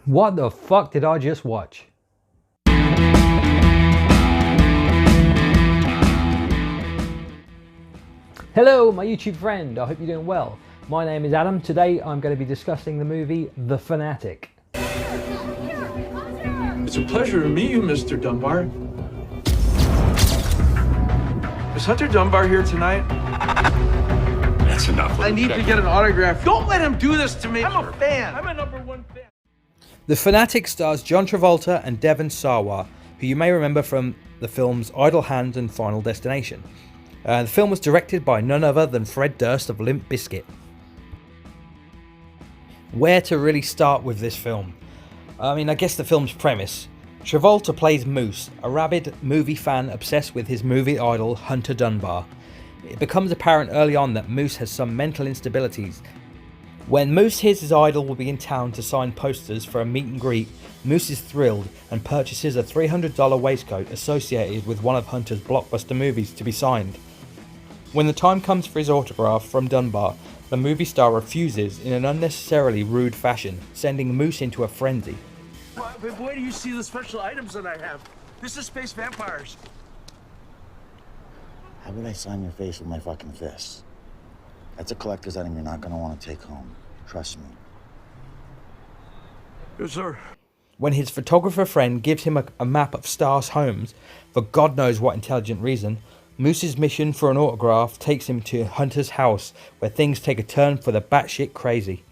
What the fuck did I just watch? Hello, my YouTube friend. I hope you're doing well. My name is Adam. Today I'm going to be discussing the movie The Fanatic. It's a pleasure to meet you, Mr. Dunbar. Is Hunter Dunbar here tonight? That's enough. I need to get an autograph. Don't let him do this to me. I'm a fan. I'm a #1 fan. The Fanatic stars John Travolta and Devon Sawa, who you may remember from the films Idle Hands and Final Destination. The film was directed by none other than Fred Durst of Limp Bizkit. Where to really start with this film? I guess the film's premise. Travolta plays Moose, a rabid movie fan obsessed with his movie idol Hunter Dunbar. It becomes apparent early on that Moose has some mental instabilities. When Moose hears his idol will be in town to sign posters for a meet and greet, Moose is thrilled and purchases a $300 waistcoat associated with one of Hunter's blockbuster movies to be signed. When the time comes for his autograph from Dunbar, the movie star refuses in an unnecessarily rude fashion, sending Moose into a frenzy. But boy, do you see the special items that I have. This is Space Vampires. How would I sign your face with my fucking fists? That's a collector's item you're not gonna want to take home. Trust me. Yes, sir. When his photographer friend gives him a map of Star's homes, for God knows what intelligent reason, Moose's mission for an autograph takes him to Hunter's house, where things take a turn for the batshit crazy.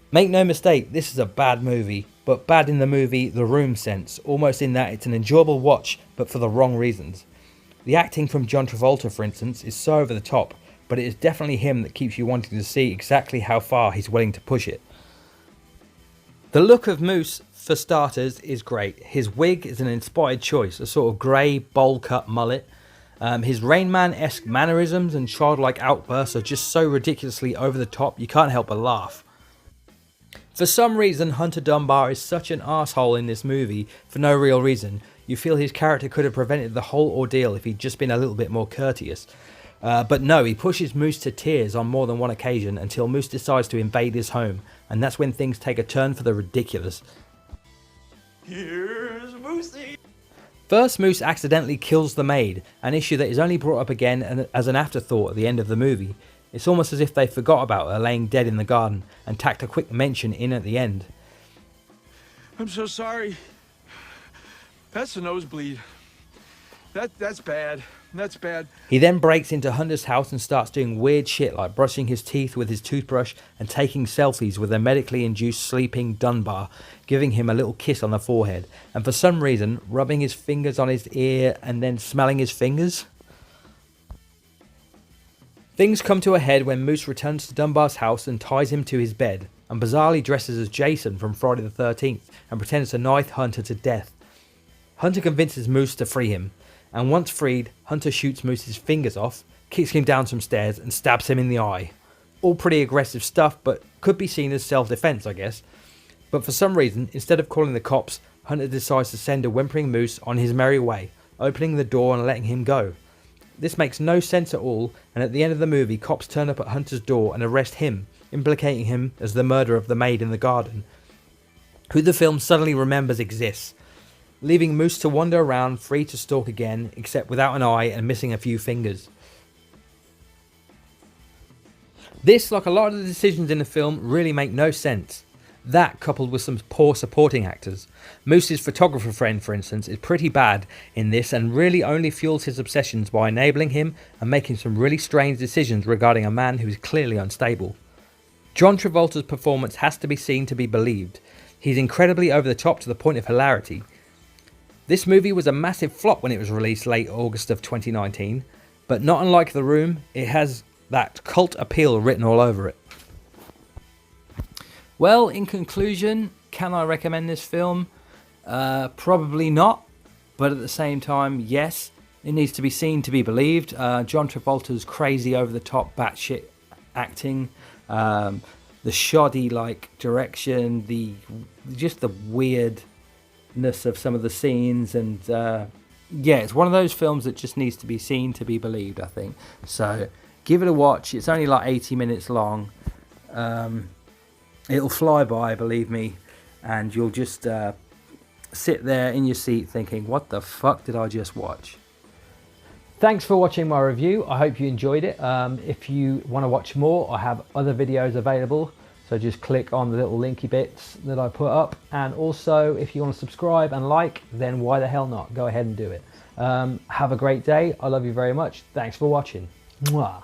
Make no mistake, this is a bad movie, but bad in the movie The Room sense, almost in that it's an enjoyable watch, but for the wrong reasons. The acting from John Travolta, for instance, is so over the top, but it is definitely him that keeps you wanting to see exactly how far he's willing to push it. The look of Moose, for starters, is great. His wig is an inspired choice, a sort of grey, bowl-cut mullet. His Rain Man-esque mannerisms and childlike outbursts are just so ridiculously over the top you can't help but laugh. For some reason, Hunter Dunbar is such an asshole in this movie for no real reason. You feel his character could have prevented the whole ordeal if he'd just been a little bit more courteous. But no, he pushes Moose to tears on more than one occasion until Moose decides to invade his home, and that's when things take a turn for the ridiculous. Here's Moosey. First, Moose accidentally kills the maid, an issue that is only brought up again as an afterthought at the end of the movie. It's almost as if they forgot about her laying dead in the garden and tacked a quick mention in at the end. I'm so sorry. That's a nosebleed. That's bad. That's bad. He then breaks into Hunter's house and starts doing weird shit like brushing his teeth with his toothbrush and taking selfies with a medically induced sleeping Dunbar, giving him a little kiss on the forehead, and for some reason rubbing his fingers on his ear and then smelling his fingers. Things come to a head when Moose returns to Dunbar's house and ties him to his bed, and bizarrely dresses as Jason from Friday the 13th and pretends to knife Hunter to death. Hunter convinces Moose to free him, and once freed, Hunter shoots Moose's fingers off, kicks him down some stairs and stabs him in the eye. All pretty aggressive stuff, but could be seen as self-defense, I guess. But for some reason, instead of calling the cops, Hunter decides to send a whimpering Moose on his merry way, opening the door and letting him go. This makes no sense at all, and at the end of the movie, cops turn up at Hunter's door and arrest him, implicating him as the murderer of the maid in the garden, who the film suddenly remembers exists, leaving Moose to wander around free to stalk again, except without an eye and missing a few fingers. This, like a lot of the decisions in the film, really make no sense. That, coupled with some poor supporting actors. Moose's photographer friend, for instance, is pretty bad in this and really only fuels his obsessions by enabling him and making some really strange decisions regarding a man who is clearly unstable. John Travolta's performance has to be seen to be believed. He's incredibly over the top to the point of hilarity. This movie was a massive flop when it was released late August of 2019, but not unlike The Room, it has that cult appeal written all over it. Well, in conclusion, can I recommend this film? Probably not, but at the same time, yes, it needs to be seen to be believed. John Travolta's crazy over-the-top batshit acting, the shoddy direction, just the weirdness of some of the scenes, and yeah, it's one of those films that just needs to be seen to be believed, I think. So give it a watch. It's only like 80 minutes long. It'll fly by, believe me, and you'll just sit there in your seat thinking, what the fuck did I just watch? Thanks for watching my review. I hope you enjoyed it. If you want to watch more, I have other videos available. So just click on the little linky bits that I put up. And also, if you want to subscribe and like, then why the hell not? Go ahead and do it. Have a great day. I love you very much. Thanks for watching. Mwah.